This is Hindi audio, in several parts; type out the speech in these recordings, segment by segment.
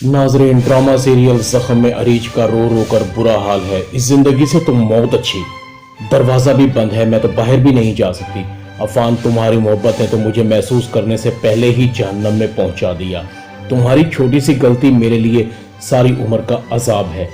नाजरीन, ड्रामा सीरियल जख्म में अरीज का रो रो कर बुरा हाल है। इस जिंदगी से तो मौत अच्छी। दरवाजा भी बंद है, मैं तो बाहर भी नहीं जा सकती। अफान, तुम्हारी मोहब्बत ने तो मुझे महसूस करने से पहले ही जहन्नम में पहुंचा दिया। तुम्हारी छोटी सी गलती मेरे लिए सारी उम्र का अजाब है।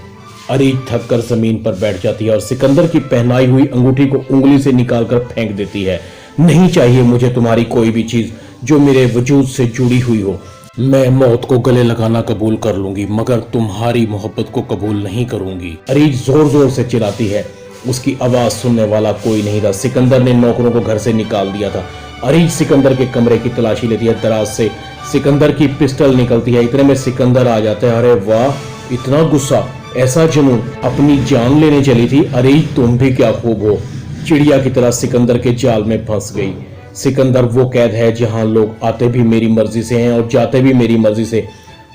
अरीज थक कर जमीन पर बैठ जाती है और सिकंदर की पहनाई हुई अंगूठी को उंगली से निकालकर फेंक देती है। नहीं चाहिए मुझे तुम्हारी कोई भी चीज जो मेरे वजूद से जुड़ी हुई हो। मैं मौत को गले लगाना कबूल कर लूंगी, मगर तुम्हारी मोहब्बत को कबूल नहीं करूंगी। अरीज जोर जोर से चिल्लाती है। उसकी आवाज सुनने वाला कोई नहीं था। सिकंदर ने नौकरों को घर से निकाल दिया था। अरीज सिकंदर के कमरे की तलाशी लेती है। दराज से सिकंदर की पिस्टल निकलती है। इतने में सिकंदर आ जाता है। अरे वाह, इतना गुस्सा, ऐसा जुनून, अपनी जान लेने चली थी। अरीज, तुम भी क्या खूब हो। चिड़िया की तरह सिकंदर के जाल में फंस गई। सिकंदर वो कैद है जहां लोग आते भी मेरी मर्जी से हैं और जाते भी मेरी मर्जी से,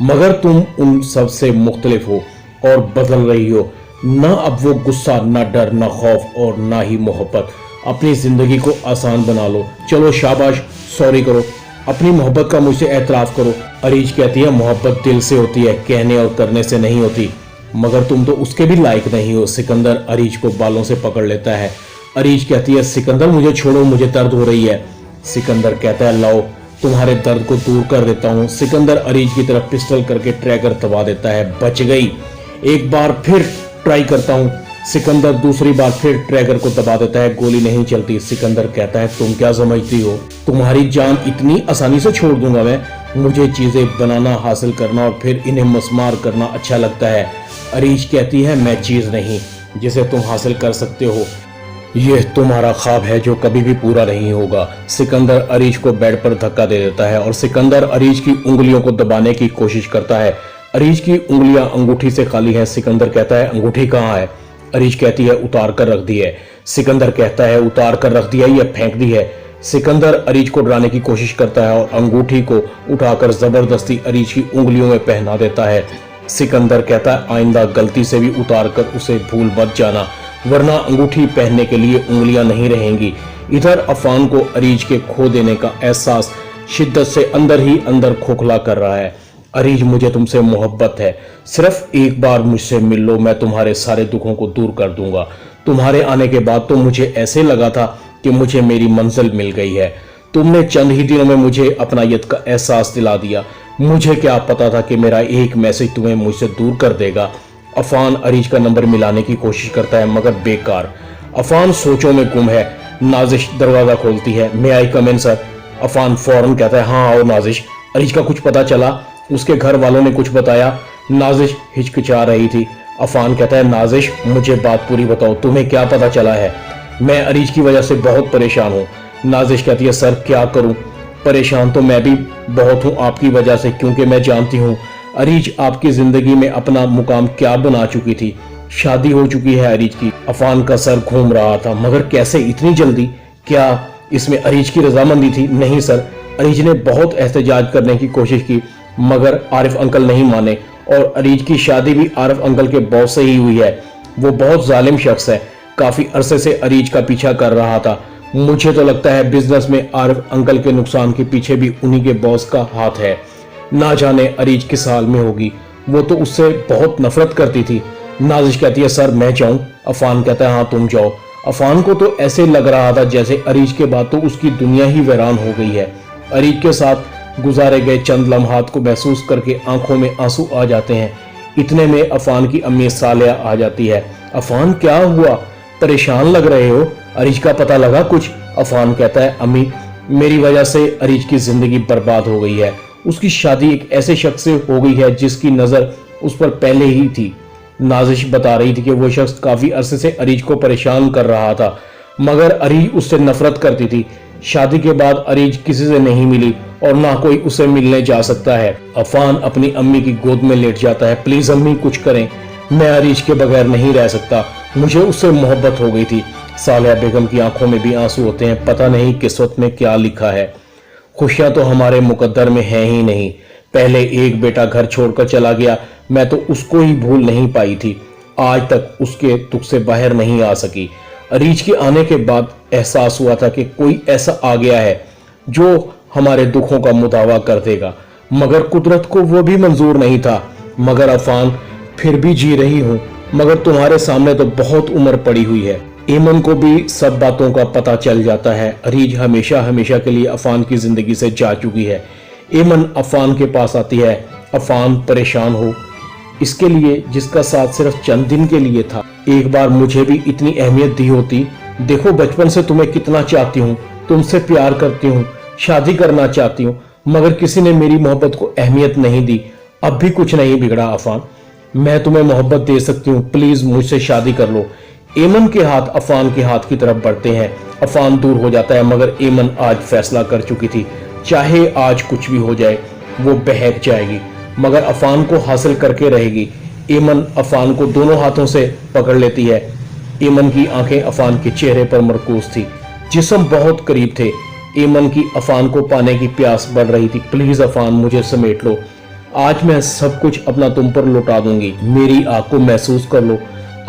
मगर तुम उन सब से मुख्तलिफ हो और बदल रही हो। ना अब वो गुस्सा, ना डर, ना खौफ और ना ही मोहब्बत। अपनी जिंदगी को आसान बना लो। चलो शाबाश, सॉरी करो, अपनी मोहब्बत का मुझसे एतराफ करो। अरीज कहती है, मोहब्बत दिल से होती है, कहने और करने से नहीं होती, मगर तुम तो उसके भी लायक नहीं हो। सिकंदर अरीज को बालों से पकड़ लेता है। अरीज कहती है, सिकंदर मुझे छोड़ो, मुझे दर्द हो रही है। सिकंदर कहता है, लाओ तुम्हारे दर्द को दूर कर देता हूं। सिकंदर अरीज की तरफ पिस्टल करके ट्रैगर दबा देता है। बच गई। एक बार फिर ट्राई करता हूं। सिकंदर दूसरी बार फिर ट्रैगर को दबा देता है। गोली नहीं चलती। सिकंदर कहता है, तुम क्या समझती हो, तुम्हारी जान इतनी आसानी से छोड़ दूंगा मैं? मुझे चीजें बनाना, हासिल करना और फिर इन्हें मस्मार करना अच्छा लगता है। अरीज कहती है, मैं चीज नहीं जिसे तुम हासिल कर सकते हो, यह तुम्हारा ख्वाब है जो कभी भी पूरा नहीं होगा। सिकंदर अरीज को बेड पर धक्का दे देता है और सिकंदर अरीज की उंगलियों को दबाने की कोशिश करता है। अरीज की उंगलियां अंगूठी से खाली हैं। सिकंदर कहता है, अंगूठी कहाँ है? अरीज कहती है, उतार कर रख दी है। सिकंदर कहता है, उतार कर रख दिया या फेंक दी है? सिकंदर अरीज को डराने की कोशिश करता है और अंगूठी को उठाकर जबरदस्ती अरीज की उंगलियों में पहना देता है। सिकंदर कहता है, आइंदा गलती से भी उतार कर उसे भूल मत जाना, वरना अंगूठी पहनने के लिए उंगलियां नहीं रहेंगी। इधर अफान को अरीज के खो देने का एहसास शिद्दत से अंदर ही अंदर खोखला कर रहा है। अरीज, मुझे तुमसे मोहब्बत है, सिर्फ एक बार मुझसे मिल लो, मैं तुम्हारे सारे दुखों को दूर कर दूंगा। तुम्हारे आने के बाद तो मुझे ऐसे लगा था कि मुझे मेरी मंजिल मिल गई है। तुमने चंद ही दिनों में मुझे अपनायत का एहसास दिला दिया। मुझे क्या पता था कि मेरा एक मैसेज तुम्हें मुझसे दूर कर देगा। अफान अरीज का नंबर मिलाने की कोशिश करता है, मगर बेकार। अफान सोचों में गुम है। नाजिश दरवाजा खोलती है। मे आई कम इन सर? अफान फौरन कहता है, हाँ आओ नाजिश। अरीज का कुछ पता चला? उसके घर वालों ने कुछ बताया? नाजिश हिचकिचा रही थी। अफान कहता है, नाजिश मुझे बात पूरी बताओ, तुम्हें क्या पता चला है? मैं अरीज की वजह से बहुत परेशान हूँ। नाजिश कहती है, सर क्या करूं, परेशान तो मैं भी बहुत हूं आपकी वजह से, क्योंकि मैं जानती हूं अरीज आपकी जिंदगी में अपना मुकाम क्या बना चुकी थी। शादी हो चुकी है अरीज की। अफान का सर घूम रहा था, मगर कैसे इतनी जल्दी? क्या इसमें अरीज की रजामंदी थी? नहीं सर। अरीज ने बहुत एहतजाज करने की कोशिश की, मगर आरिफ अंकल नहीं माने, और अरीज की शादी भी आरिफ अंकल के बॉस से ही हुई है। वो बहुत जालिम शख्स है, काफी अरसे से अरीज का पीछा कर रहा था। मुझे तो लगता है बिजनेस में आरिफ अंकल के नुकसान के पीछे भी उन्हीं के बॉस का हाथ है। ना जाने अरीज किस हाल में होगी, वो तो उससे बहुत नफरत करती थी। नाजिश कहती है, सर मैं जाऊं? अफान कहता है, हाँ तुम जाओ। अफान को तो ऐसे लग रहा था जैसे अरीज के बाद तो उसकी दुनिया ही वीरान हो गई है। अरीज के साथ गुजारे गए चंद लम्हात को महसूस करके आंखों में आंसू आ जाते हैं। इतने में अफान की अम्मी सालिया आ जाती है। अफान क्या हुआ, परेशान लग रहे हो? अरीज का पता लगा कुछ? अफान कहता है, अम्मी मेरी वजह से अरीज की जिंदगी बर्बाद हो गई है। उसकी शादी एक ऐसे शख्स से हो गई है जिसकी नजर उस पर पहले ही थी। नाजिश बता रही थी कि वो शख्स काफी अरसे से अरीज को परेशान कर रहा था, मगर अरीज उससे नफरत करती थी। शादी के बाद अरीज किसी से नहीं मिली और ना कोई उसे मिलने जा सकता है। अफान अपनी अम्मी की गोद में लेट जाता है। प्लीज अम्मी कुछ करें, मैं अरीज के बगैर नहीं रह सकता, मुझे उससे मोहब्बत हो गई थी। सालिया बेगम की आंखों में भी आंसू होते हैं। पता नहीं किस्मत में क्या लिखा है। खुशियां तो हमारे मुकद्दर में है ही नहीं। पहले एक बेटा घर छोड़कर चला गया, मैं तो उसको ही भूल नहीं पाई थी। आज तक उसके दुख से बाहर नहीं आ सकी। अरीज के आने के बाद एहसास हुआ था कि कोई ऐसा आ गया है जो हमारे दुखों का मुदावा कर देगा, मगर कुदरत को वो भी मंजूर नहीं था। मगर अफान फिर भी जी रही हूँ, मगर तुम्हारे सामने तो बहुत उम्र पड़ी हुई है। ईमन को भी सब बातों का पता चल जाता है। अरीज हमेशा हमेशा के लिए अफान की जिंदगी से जा चुकी है। ईमन अफान के पास आती है। अफान परेशान हो इसके लिए जिसका साथ सिर्फ चंद दिन के लिए था। एक बार मुझे भी इतनी अहमियत दी होती। देखो बचपन से तुम्हें कितना चाहती हूँ, तुमसे प्यार करती हूँ, शादी करना चाहती हूँ, मगर किसी ने मेरी मोहब्बत को अहमियत नहीं दी। अब भी कुछ नहीं बिगड़ा अफान, मैं तुम्हें मोहब्बत दे सकती हूँ, प्लीज मुझसे शादी कर लो। एमन के हाथ अफान के हाथ की तरफ बढ़ते हैं। अफान दूर हो जाता है, मगर एमन आज फैसला कर चुकी थी, चाहे आज कुछ भी हो जाए वो बहक जाएगी मगर अफान को हासिल करके रहेगी। एमन अफान को दोनों हाथों से पकड़ लेती है। एमन की आंखें अफान के चेहरे पर मरकूज थी, जिस्म बहुत करीब थे। एमन की अफान को पाने की प्यास बढ़ रही थी। प्लीज अफान मुझे समेट लो, आज मैं सब कुछ अपना तुम पर लौटा दूंगी, मेरी आग को महसूस कर लो,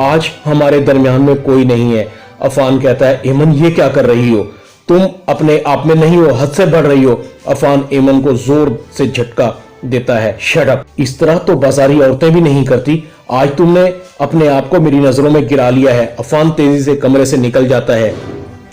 आज हमारे दरमियान में कोई नहीं है। अफान कहता है एमन ये क्या कर रही हो, तुम अपने आप में नहीं हो, हद से बढ़ रही हो। अफान एमन को जोर से झटका देता है। शट अप, इस तरह तो बाजारी औरतें भी नहीं करती, आज तुमने अपने आप को मेरी नजरों में गिरा लिया है। अफान तेजी से कमरे से निकल जाता है।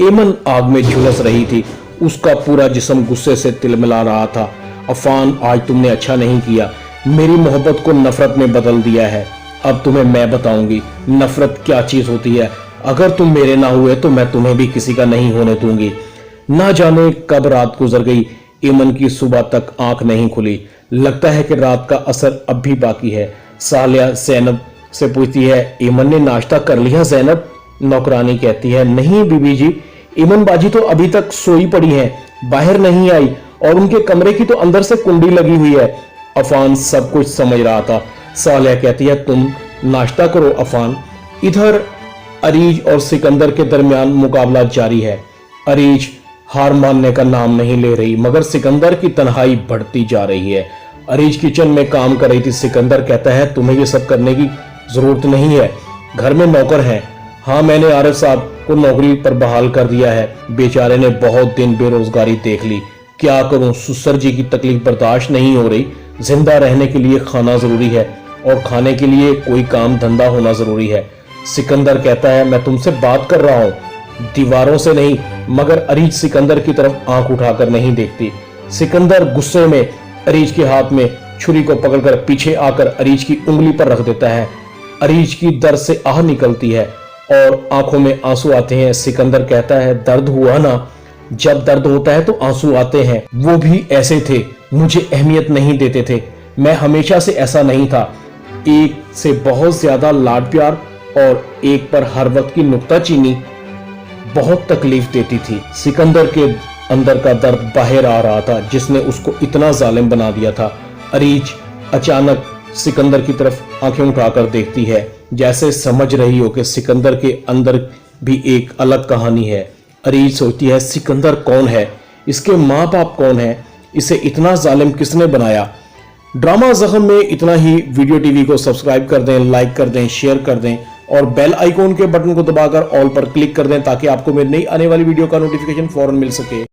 एमन आग में झुलस रही थी, उसका पूरा जिस्म गुस्से से तिलमिला रहा था। अफान आज तुमने अच्छा नहीं किया, मेरी मोहब्बत को नफरत में बदल दिया है। अब तुम्हें मैं बताऊंगी नफरत क्या चीज होती है। अगर तुम मेरे ना हुए तो मैं तुम्हें भी किसी का नहीं होने दूंगी। ना जाने कब रात गुजर गई, एमन की सुबह तक आंख नहीं खुली। लगता है कि रात का असर अब भी बाकी है। सालिया ज़ैनब से पूछती है एमन ने नाश्ता कर लिया ज़ैनब? नौकरानी कहती है नहीं बीबी जी, एमन बाजी तो अभी तक सोई पड़ी है, बाहर नहीं आई और उनके कमरे की तो अंदर से कुंडी लगी हुई है। अफान सब कुछ समझ रहा था। सालिया कहती है तुम नाश्ता करो अफान। इधर अरीज और सिकंदर के दरमियान मुकाबला जारी है। अरीज हार मानने का नाम नहीं ले रही, मगर सिकंदर की तन्हाई बढ़ती जा रही है। अरीज किचन में काम कर रही थी। सिकंदर कहता है तुम्हें ये सब करने की जरूरत नहीं है, घर में नौकर है। हाँ मैंने आरिफ साहब को नौकरी पर बहाल कर दिया है, बेचारे ने बहुत दिन बेरोजगारी देख ली, क्या करूं, सुसर जी की तकलीफ बर्दाश्त नहीं हो रही। जिंदा रहने के लिए खाना जरूरी है और खाने के लिए कोई काम धंधा होना जरूरी है। सिकंदर कहता है मैं तुमसे बात कर रहा हूँ, दीवारों से नहीं। मगर अरीज सिकंदर की तरफ आंख उठाकर नहीं देखती। सिकंदर गुस्से में अरीज के हाथ में छुरी को पकड़कर पीछे आकर अरीज की उंगली पर रख देता है। अरीज की दर्द से आह निकलती है और आंखों में आंसू आते हैं। सिकंदर कहता है दर्द हुआ ना, जब दर्द होता है तो आंसू आते हैं, वो भी ऐसे थे, मुझे अहमियत नहीं देते थे, मैं हमेशा से ऐसा नहीं था। एक से बहुत ज्यादा लाड प्यार और एक पर हर वक्त की नुक्ताचीनी बहुत तकलीफ देती थी। सिकंदर के अंदर का दर्द बाहर आ रहा था, जिसने उसको इतना जालिम बना दिया था। अरीज अचानक सिकंदर की तरफ आंखें उठाकर देखती है, जैसे समझ रही हो कि सिकंदर के अंदर भी एक अलग कहानी है। अरीज सोचती है सिकंदर कौन है, इसके माँ बाप कौन है, इसे इतना जालिम किसने बनाया। ड्रामा जख्म में इतना ही। वीडियो टीवी को सब्सक्राइब कर दें, लाइक कर दें, शेयर कर दें और बेल आइकॉन के बटन को दबाकर ऑल पर क्लिक कर दें ताकि आपको मेरी नई आने वाली वीडियो का नोटिफिकेशन फौरन मिल सके।